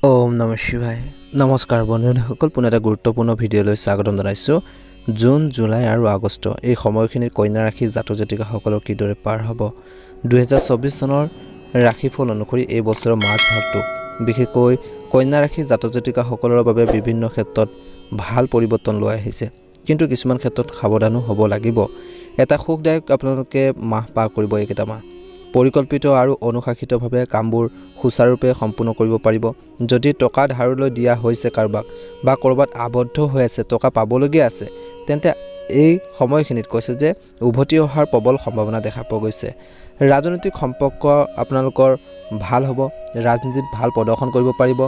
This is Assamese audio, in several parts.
ওম নমঃ শিৱায় নমস্কাৰ বন্ধুসকল পুনৰ এটা গুৰুত্বপূৰ্ণ ভিডিঅ'লৈ স্বাগতম জনাইছোঁ জুন জুলাই আৰু আগষ্ট এই সময়খিনিত কন্যা ৰাশি জাতক জাতিকাসকলৰ কিদৰে পাৰ হ'ব 2024 চনৰ ৰাশিফল অনুসৰি এই বছৰৰ মাৰ্চ ভাগটো বিশেষকৈ কন্যা ৰাশি জাতক জাতিকাসকলৰ বাবে বিভিন্ন ক্ষেত্ৰত ভাল পৰিৱৰ্তন লৈ আহিছে কিন্তু কিছুমান ক্ষেত্ৰত সাৱধানো হ'ব লাগিব এটা সুখদায়ক আপোনালোকে মাহ পাৰ কৰিব এইকেইটা মাহ পৰিকল্পিত আৰু অনুশাসিতভাৱে কামবোৰ সুচাৰুৰূপে সম্পূৰ্ণ কৰিব পাৰিব যদি টকা ধাৰলৈ দিয়া হৈছে কাৰবাক বা কৰবাত আবদ্ধ হৈ আছে টকা পাবলগীয়া আছে তেন্তে এই সময়খিনিত কৈছে যে উভতি অহাৰ প্ৰবল সম্ভাৱনা দেখা পোৱা গৈছে ৰাজনৈতিক সম্পৰ্ক আপোনালোকৰ ভাল হ'ব ৰাজনীতিত ভাল প্ৰদৰ্শন কৰিব পাৰিব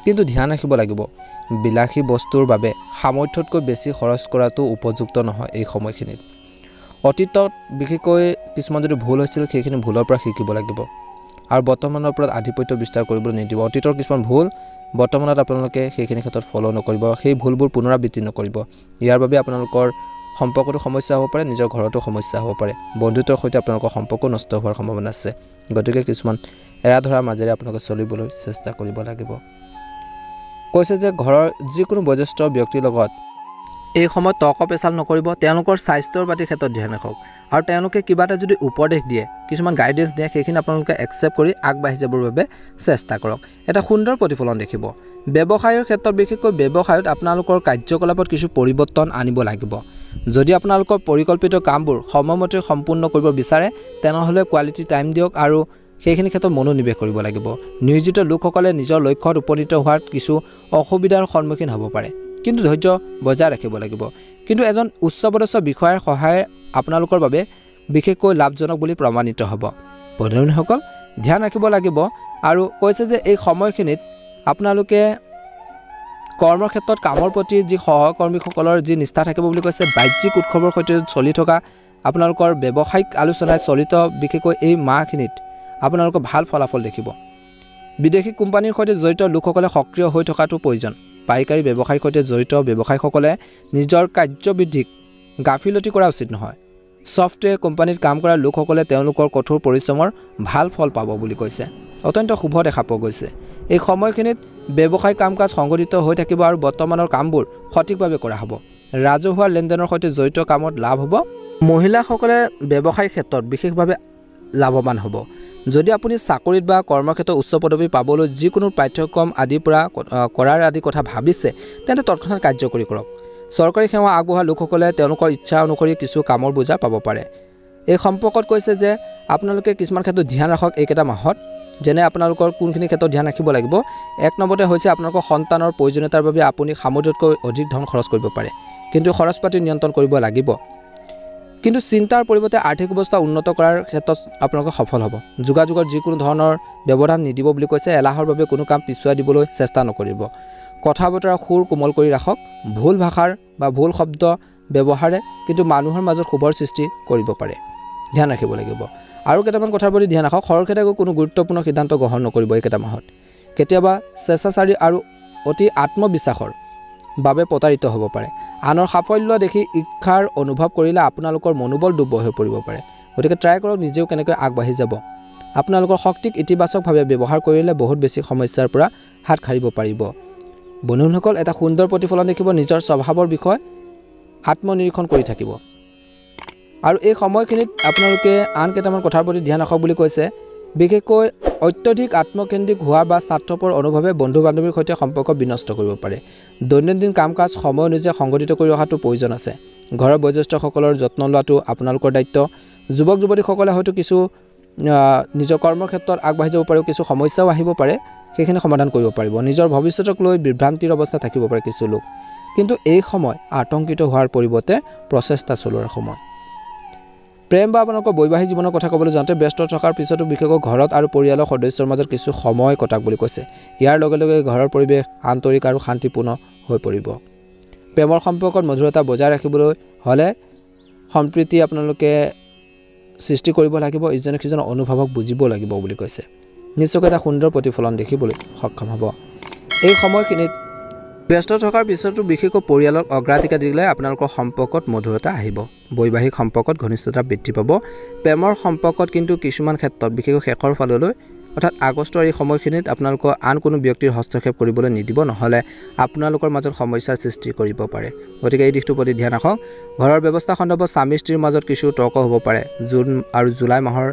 কিন্তু ধ্যান ৰাখিব লাগিব বিলাসী বস্তুৰ বাবে সামৰ্থ্যতকৈ বেছি খৰচ কৰাটো উপযুক্ত নহয় এই সময়খিনিত অতীতত বিশেষকৈ কিছুমান যদি ভুল হৈছিল সেইখিনি ভুলৰ পৰা শিকিব লাগিব আৰু বৰ্তমানৰ ওপৰত আধিপত্য বিস্তাৰ কৰিবলৈ নিদিব অতীতৰ কিছুমান ভুল বৰ্তমানত আপোনালোকে সেইখিনি ক্ষেত্ৰত ফলো নকৰিব সেই ভুলবোৰ পুনৰাবৃত্তি নকৰিব ইয়াৰ বাবে আপোনালোকৰ সম্পৰ্কটো সমস্যা হ'ব পাৰে নিজৰ ঘৰতো সমস্যা হ'ব পাৰে বন্ধুত্বৰ সৈতে আপোনালোকৰ সম্পৰ্ক নষ্ট হোৱাৰ সম্ভাৱনা আছে গতিকে কিছুমান এৰা ধৰাৰ মাজেৰে আপোনালোকে চলিবলৈ চেষ্টা কৰিব লাগিব কৈছে যে ঘৰৰ যিকোনো বয়োজ্যেষ্ঠ ব্যক্তিৰ লগত এই সময়ত তৰ্ক পেচাল নকৰিব তেওঁলোকৰ স্বাস্থ্যৰ প্ৰতি ক্ষেত্ৰত ধ্যান ৰাখক আৰু তেওঁলোকে কিবা এটা যদি উপদেশ দিয়ে কিছুমান গাইডেন্স দিয়ে সেইখিনি আপোনালোকে একচেপ্ট কৰি আগবাঢ়ি যাবৰ বাবে চেষ্টা কৰক এটা সুন্দৰ প্ৰতিফলন দেখিব ব্যৱসায়ৰ ক্ষেত্ৰত বিশেষকৈ ব্যৱসায়ত আপোনালোকৰ কাৰ্যকলাপত কিছু পৰিৱৰ্তন আনিব লাগিব যদি আপোনালোকৰ পৰিকল্পিত কামবোৰ সময়মতে সম্পূৰ্ণ কৰিব বিচাৰে তেনেহ'লে কোৱালিটি টাইম দিয়ক আৰু সেইখিনি ক্ষেত্ৰত মনোনিৱেশ কৰিব লাগিব নিয়োজিত লোকসকলে নিজৰ লক্ষ্যত উপনীত হোৱাত কিছু অসুবিধাৰ সন্মুখীন হ'ব পাৰে কিন্তু ধৈৰ্য বজাই ৰাখিব লাগিব কিন্তু এজন উচ্চপদস্থ বিষয়াৰ সহায় আপোনালোকৰ বাবে বিশেষকৈ লাভজনক বুলি প্ৰমাণিত হ'ব বন্ধুসকল ধ্যান ৰাখিব লাগিব আৰু কৈছে যে এই সময়খিনিত আপোনালোকে কৰ্মৰ ক্ষেত্ৰত কামৰ প্ৰতি যি সহকৰ্মীসকলৰ যি নিষ্ঠা থাকিব বুলি কৈছে বাহ্যিক উৎসৱৰ সৈতে চলি থকা আপোনালোকৰ ব্যৱসায়িক আলোচনাত চলিত বিশেষকৈ এই মাহখিনিত আপোনালোকৰ ভাল ফলাফল দেখিব বিদেশী কোম্পানীৰ সৈতে জড়িত লোকসকলে সক্ৰিয় হৈ থকাটো প্ৰয়োজন পাইকাৰী ব্যৱসায়ৰ সৈতে জড়িত ব্যৱসায়ীসকলে নিজৰ কাৰ্যবৃদ্ধিক গাফিলতি কৰা উচিত নহয় সফটৱেৰ কোম্পানীত কাম কৰা লোকসকলে তেওঁলোকৰ কঠোৰ পৰিশ্ৰমৰ ভাল ফল পাব বুলি কৈছে অত্যন্ত শুভ দেখা পোৱা গৈছে এই সময়খিনিত ব্যৱসায়িক কাম-কাজ সংগঠিত হৈ থাকিব আৰু বৰ্তমানৰ কামবোৰ সঠিকভাৱে কৰা হ'ব ৰাজহুৱা লেনদেনৰ সৈতে জড়িত কামত লাভ হ'ব মহিলাসকলে ব্যৱসায়িক ক্ষেত্ৰত বিশেষভাৱে লাভৱান হ'ব যদি আপুনি চাকৰিত বা কৰ্মক্ষেত্ৰত উচ্চ পদবী পাবলৈ যিকোনো পাঠ্যক্ৰম আদিৰ পৰা কৰাৰ আদি কথা ভাবিছে তেন্তে তৎক্ষণাত কাৰ্যকৰী কৰক চৰকাৰী সেৱা আগবঢ়োৱা লোকসকলে তেওঁলোকৰ ইচ্ছা অনুসৰি কিছু কামৰ বোজা পাব পাৰে এই সম্পৰ্কত কৈছে যে আপোনালোকে কিছুমান ক্ষেত্ৰত ধ্যান ৰাখক এইকেইটা মাহত যেনে আপোনালোকৰ কোনখিনি ক্ষেত্ৰত ধ্যান ৰাখিব লাগিব এক নম্বৰতে হৈছে আপোনালোকৰ সন্তানৰ প্ৰয়োজনীয়তাৰ বাবে আপুনি সামৰ্থ্যতকৈ অধিক ধন খৰচ কৰিব পাৰে কিন্তু খৰচ পাতি নিয়ন্ত্ৰণ কৰিব লাগিব কিন্তু চিন্তাৰ পৰিৱৰ্তে আৰ্থিক অৱস্থা উন্নত কৰাৰ ক্ষেত্ৰত আপোনালোকে সফল হ'ব যোগাযোগৰ যিকোনো ধৰণৰ ব্যৱধান নিদিব বুলি কৈছে এলাহৰ বাবে কোনো কাম পিছুৱাই দিবলৈ চেষ্টা নকৰিব কথা বতৰা সুৰ কোমল কৰি ৰাখক ভুল ভাষাৰ বা ভুল শব্দ ব্যৱহাৰে কিন্তু মানুহৰ মাজত ক্ষোভৰ সৃষ্টি কৰিব পাৰে ধ্যান ৰাখিব লাগিব আৰু কেইটামান কথাৰ প্ৰতি ধ্যান ৰাখক খৰখেদাকৈ কোনো গুৰুত্বপূৰ্ণ সিদ্ধান্ত গ্ৰহণ নকৰিব এইকেইটা মাহত কেতিয়াবা স্বেচ্ছাচাৰী আৰু অতি আত্মবিশ্বাসৰ বাবে প্ৰতাৰিত হ'ব পাৰে আনৰ সাফল্য দেখি ইচ্ছাৰ অনুভৱ কৰিলে আপোনালোকৰ মনোবল দুৰ্বল হৈ পৰিব পাৰে গতিকে ট্ৰাই কৰক নিজেও কেনেকৈ আগবাঢ়ি যাব আপোনালোকৰ শক্তিক ইতিবাচকভাৱে ব্যৱহাৰ কৰিলে বহুত বেছি সমস্যাৰ পৰা হাত সাৰিব পাৰিব বন্ধুসকল এটা সুন্দৰ প্ৰতিফলন দেখিব নিজৰ স্বভাৱৰ বিষয়ে আত্মনিৰীক্ষণ কৰি থাকিব আৰু এই সময়খিনিত আপোনালোকে আন কেইটামান কথাৰ প্ৰতি ধ্যান ৰাখক বুলি কৈছে বিশেষকৈ অত্যধিক আত্মকেন্দ্ৰিক হোৱা বা স্বাৰ্থপৰ অনুভৱে বন্ধু বান্ধৱীৰ সৈতে সম্পৰ্ক বিনষ্ট কৰিব পাৰে দৈনন্দিন কাম-কাজ সময় অনুযায়ী সংগঠিত কৰি ৰখাটো প্ৰয়োজন আছে ঘৰৰ বয়োজ্যেষ্ঠসকলৰ যত্ন লোৱাটো আপোনালোকৰ দায়িত্ব যুৱক যুৱতীসকলে হয়তো কিছু নিজৰ কৰ্মৰ ক্ষেত্ৰত আগবাঢ়ি যাব পাৰে কিছু সমস্যাও আহিব পাৰে সেইখিনি সমাধান কৰিব পাৰিব নিজৰ ভৱিষ্যতক লৈ বিভ্ৰান্তিৰ অৱস্থা থাকিব পাৰে কিছু লোক কিন্তু এই সময় আতংকিত হোৱাৰ পৰিৱৰ্তে প্ৰচেষ্টা চলোৱাৰ সময় প্ৰেম বা আপোনালোকৰ বৈবাহিক জীৱনৰ কথা ক'বলৈ যাওঁতে ব্যস্ত থকাৰ পিছতো বিশেষকৈ ঘৰত আৰু পৰিয়ালৰ সদস্যৰ মাজত কিছু সময় কটাক বুলি কৈছে ইয়াৰ লগে লগে ঘৰৰ পৰিৱেশ আন্তৰিক আৰু শান্তিপূৰ্ণ হৈ পৰিব প্ৰেমৰ সম্পৰ্কত মধুৰতা বজাই ৰাখিবলৈ হ'লে সম্প্ৰীতি আপোনালোকে সৃষ্টি কৰিব লাগিব ইজনে সিজনৰ অনুভৱক বুজিব লাগিব বুলি কৈছে নিশ্চয়কৈ এটা সুন্দৰ প্ৰতিফলন দেখিবলৈ সক্ষম হ'ব এই সময়খিনিত ব্যস্ত থকাৰ পিছতো বিশেষকৈ পৰিয়ালক অগ্ৰাধিকাৰ দিলে আপোনালোকৰ সম্পৰ্কত মধুৰতা আহিব বৈবাহিক সম্পৰ্কত ঘনিষ্ঠতা বৃদ্ধি পাব প্ৰেমৰ সম্পৰ্কত কিন্তু কিছুমান ক্ষেত্ৰত বিশেষকৈ শেষৰ ফাললৈ অৰ্থাৎ আগষ্টৰ এই সময়খিনিত আপোনালোকৰ আন কোনো ব্যক্তিৰ হস্তক্ষেপ কৰিবলৈ নিদিব, নহ'লে আপোনালোকৰ মাজত সমস্যাৰ সৃষ্টি কৰিব পাৰে। গতিকে এই দিশটোৰ প্ৰতি ধ্যান ৰাখক। ঘৰৰ ব্যৱস্থা সন্দৰ্ভত স্বামী স্ত্ৰীৰ মাজত কিছু তৰ্ক হ'ব পাৰে জুন আৰু জুলাই মাহৰ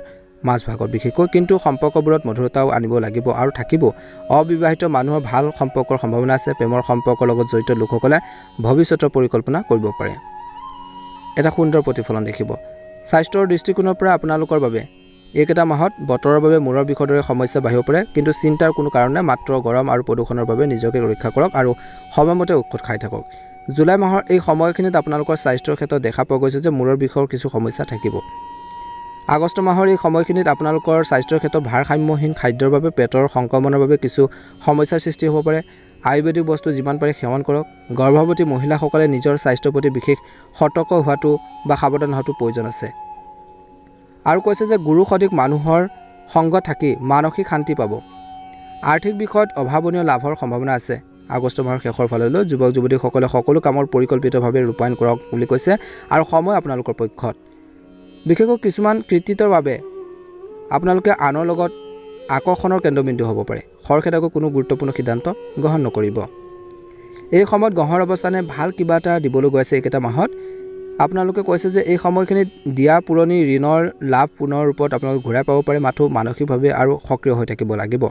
মাজভাগত বিশেষকৈ, কিন্তু সম্পৰ্কবোৰত মধুৰতাও আনিব লাগিব আৰু থাকিব। অবিবাহিত মানুহৰ ভাল সম্পৰ্কৰ সম্ভাৱনা আছে। প্ৰেমৰ সম্পৰ্কৰ লগত জড়িত লোকসকলে ভৱিষ্যতৰ পৰিকল্পনা কৰিব পাৰে। এটা সুন্দৰ প্ৰতিফলন দেখিব। স্বাস্থ্যৰ দৃষ্টিকোণৰ পৰা আপোনালোকৰ বাবে এইকেইটা মাহত বতৰৰ বাবে মূৰৰ বিষৰ দৰে সমস্যা বাঢ়িব পাৰে, কিন্তু চিন্তাৰ কোনো কাৰণ নাই। মাত্ৰ গৰম আৰু প্ৰদূষণৰ বাবে নিজকে ৰক্ষা কৰক আৰু সময়মতে ঔষধ খাই থাকক। জুলাই মাহৰ এই সময়খিনিত আপোনালোকৰ স্বাস্থ্যৰ ক্ষেত্ৰত দেখা পোৱা গৈছে যে মূৰৰ বিষৰ কিছু সমস্যা থাকিব। আগষ্ট মাহৰ এই সময়খিনিত আপোনালোকৰ স্বাস্থ্যৰ ক্ষেত্ৰত ভাৰসাম্যহীন খাদ্যৰ বাবে পেটৰ সংক্ৰমণৰ বাবে কিছু সমস্যাৰ সৃষ্টি হ'ব পাৰে। আয়ুৰ্বেদিক বস্তু যিমান পাৰে সেৱন কৰক। গৰ্ভৱতী মহিলাসকলে নিজৰ স্বাস্থ্যৰ প্ৰতি বিশেষ সতৰ্ক হোৱাটো বা সাৱধান হোৱাটো প্ৰয়োজন আছে। আৰু কৈছে যে গুৰু সদৃশ মানুহৰ সংগ থাকি মানসিক শান্তি পাব। আৰ্থিক বিষয়ত অভাৱনীয় লাভৰ সম্ভাৱনা আছে। আগষ্ট মাহৰ শেষৰ ফাললৈ যুৱক যুৱতীসকলে সকলো কামৰ পৰিকল্পিতভাৱে ৰূপায়ণ কৰক বুলি কৈছে আৰু সময় আপোনালোকৰ পক্ষত। বিশেষকৈ কিছুমান কৃতিত্বৰ বাবে আপোনালোকে আনৰ লগত আকৰ্ষণৰ কেন্দ্ৰবিন্দু হ'ব পাৰে। খৰখেদাকৈ কোনো গুৰুত্বপূৰ্ণ সিদ্ধান্ত গ্ৰহণ নকৰিব। এই সময়ত গ্ৰহৰ অৱস্থানে ভাল কিবা এটা দিবলৈ গৈ আছে। এইকেইটা মাহত আপোনালোকে কৈছে যে এই সময়খিনিত দিয়া পুৰণি ঋণৰ লাভ পুনৰ ৰূপত আপোনালোকে ঘূৰাই পাব পাৰে, মাথো মানসিকভাৱে আৰু সক্ৰিয় হৈ থাকিব লাগিব।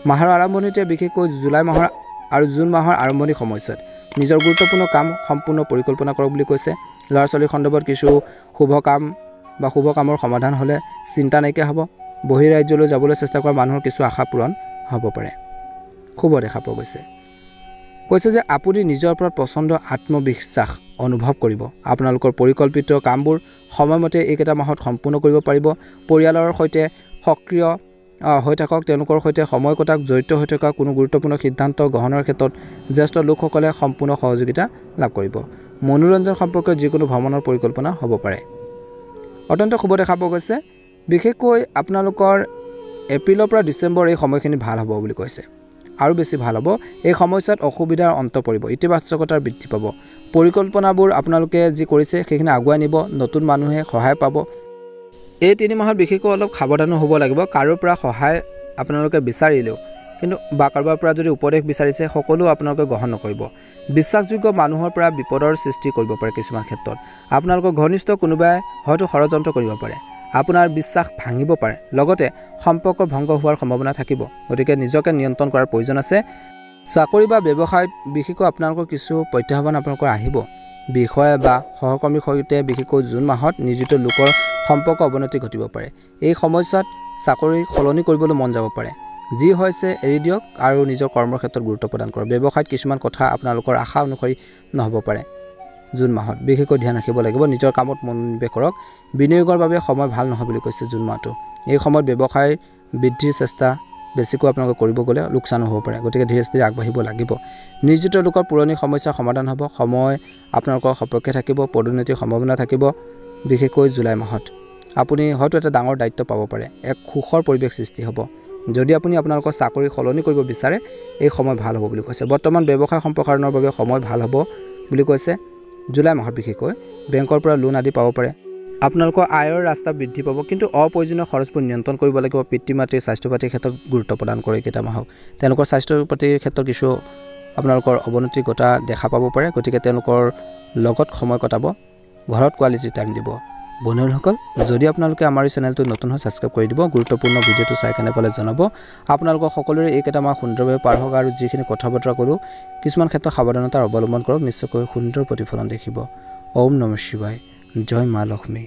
মাহৰ আৰম্ভণিতে বিশেষকৈ জুলাই মাহৰ আৰু জুন মাহৰ আৰম্ভণি সময়ছোৱাত নিজৰ গুৰুত্বপূৰ্ণ কাম সম্পূৰ্ণ পৰিকল্পনা কৰক বুলি কৈছে। ল'ৰা ছোৱালীৰ সন্দৰ্ভত কিছু শুভ কামৰ সমাধান হ'লে চিন্তা নাইকিয়া হ'ব। বহিৰাজ্যলৈ যাবলৈ চেষ্টা কৰা মানুহৰ কিছু আশা পূৰণ হ'ব পাৰে। শুভ দেখা পোৱা গৈছে। কৈছে যে আপুনি নিজৰ ওপৰত প্ৰচণ্ড আত্মবিশ্বাস অনুভৱ কৰিব। আপোনালোকৰ পৰিকল্পিত কামবোৰ সময়মতে এইকেইটা মাহত সম্পূৰ্ণ কৰিব পাৰিব। পৰিয়ালৰ সৈতে সক্ৰিয় হৈ থাকক। তেওঁলোকৰ সৈতে সময় কটাক। জড়িত হৈ থকা কোনো গুৰুত্বপূৰ্ণ সিদ্ধান্ত গ্ৰহণৰ ক্ষেত্ৰত জ্যেষ্ঠ লোকসকলে সম্পূৰ্ণ সহযোগিতা লাভ কৰিব। মনোৰঞ্জন সম্পৰ্কীয় যিকোনো ভ্ৰমণৰ পৰিকল্পনা হ'ব পাৰে। অত্যন্ত শুভ দেখা পোৱা গৈছে। বিশেষকৈ আপোনালোকৰ এপ্ৰিলৰ পৰা ডিচেম্বৰ এই সময়খিনি ভাল হ'ব বুলি কৈছে। আৰু বেছি ভাল হ'ব। এই সময়ছোৱাত অসুবিধাৰ অন্ত পৰিব। ইতিবাচকতাৰ বৃদ্ধি পাব। পৰিকল্পনাবোৰ আপোনালোকে যি কৰিছে সেইখিনি আগুৱাই নিব। নতুন মানুহে সহায় পাব। এই 3 মাহত বিশেষকৈ অলপ সাৱধানো হ'ব লাগিব। কাৰোৰ পৰা সহায় আপোনালোকে বিচাৰিলেও কিন্তু বা কাৰোবাৰ পৰা যদি উপদেশ বিচাৰিছে সকলো আপোনালোকে গ্ৰহণ নকৰিব। বিশ্বাসযোগ্য মানুহৰ পৰা বিপদৰ সৃষ্টি কৰিব পাৰে। কিছুমান ক্ষেত্ৰত আপোনালোকৰ ঘনিষ্ঠ কোনোবাই হয়তো ষড়যন্ত্ৰ কৰিব পাৰে। আপোনাৰ বিশ্বাস ভাঙিব পাৰে। লগতে সম্পৰ্ক ভংগ হোৱাৰ সম্ভাৱনা থাকিব। গতিকে নিজকে নিয়ন্ত্ৰণ কৰাৰ প্ৰয়োজন আছে। চাকৰি বা ব্যৱসায়ত বিশেষকৈ আপোনালোকৰ কিছু প্ৰত্যাহ্বান আপোনালোকৰ আহিব। বিষয়া বা সহকৰ্মীৰ সৈতে বিশেষকৈ জুন মাহত নিয়োজিত লোকৰ সম্পৰ্ক অৱনতি ঘটিব পাৰে। এই সময়ছোৱাত চাকৰি সলনি কৰিবলৈ মন যাব পাৰে। যি হৈছে এৰি দিয়ক আৰু নিজৰ কৰ্মৰ ক্ষেত্ৰত গুৰুত্ব প্ৰদান কৰক। ব্যৱসায়ত কিছুমান কথা আপোনালোকৰ আশা অনুসৰি নহ'ব পাৰে। জুন মাহত বিশেষকৈ ধ্যান ৰাখিব লাগিব। নিজৰ কামত মনোনিৱেশ কৰক। বিনিয়োগৰ বাবে সময় ভাল নহয় বুলি কৈছে জুন মাহটো। এই সময়ত ব্যৱসায় বৃদ্ধিৰ চেষ্টা বেছিকৈ আপোনালোকে কৰিব গ'লে লোকচানো হ'ব পাৰে। গতিকে ধীৰে স্থিৰে আগবাঢ়িব লাগিব। নিয়োজিত লোকৰ পুৰণি সমস্যাৰ সমাধান হ'ব। সময় আপোনালোকৰ সপক্ষে থাকিব। পদোন্নতিৰ সম্ভাৱনা থাকিব। বিশেষকৈ জুলাই মাহত আপুনি হয়তো এটা ডাঙৰ দায়িত্ব পাব পাৰে। এক সুখৰ পৰিৱেশ সৃষ্টি হ'ব। যদি আপুনি আপোনালোকৰ চাকৰি সলনি কৰিব বিচাৰে এই সময় ভাল হ'ব বুলি কৈছে। বৰ্তমান ব্যৱসায় সম্প্ৰসাৰণৰ বাবে সময় ভাল হ'ব বুলি কৈছে। জুলাই মাহত বিশেষকৈ বেংকৰ পৰা লোন আদি পাব পাৰে। আপোনালোকৰ আয়ৰ ৰাস্তা বৃদ্ধি পাব, কিন্তু অপ্ৰয়োজনীয় খৰচবোৰ নিয়ন্ত্ৰণ কৰিব লাগিব। পিতৃ মাতৃৰ স্বাস্থ্য পাতিৰ ক্ষেত্ৰত গুৰুত্ব প্ৰদান কৰে। এইকেইটা মাহক তেওঁলোকৰ স্বাস্থ্য পাতিৰ ক্ষেত্ৰত কিছু আপোনালোকৰ অৱনতি ঘটা দেখা পাব পাৰে। গতিকে তেওঁলোকৰ লগত সময় কটাব। ঘৰত কোৱালিটি টাইম দিব। বন্ধুসকল, যদি আপোনালোকে আমাৰ এই চেনেলটো নতুন হয় ছাবস্ক্ৰাইব কৰি দিব। গুৰুত্বপূৰ্ণ ভিডিঅ'টো চাই কেনে পালে জনাব। আপোনালোকৰ সকলোৰে এইকেইটা মাহ সুন্দৰভাৱে পাৰ হওক আৰু যিখিনি কথা বতৰা ক'লোঁ কিছুমান ক্ষেত্ৰত সাৱধানতা অৱলম্বন কৰক। নিশ্চয়কৈ সুন্দৰ প্ৰতিফলন দেখিব। ওম নমঃ শিৱায়। জয় মা লক্ষ্মী।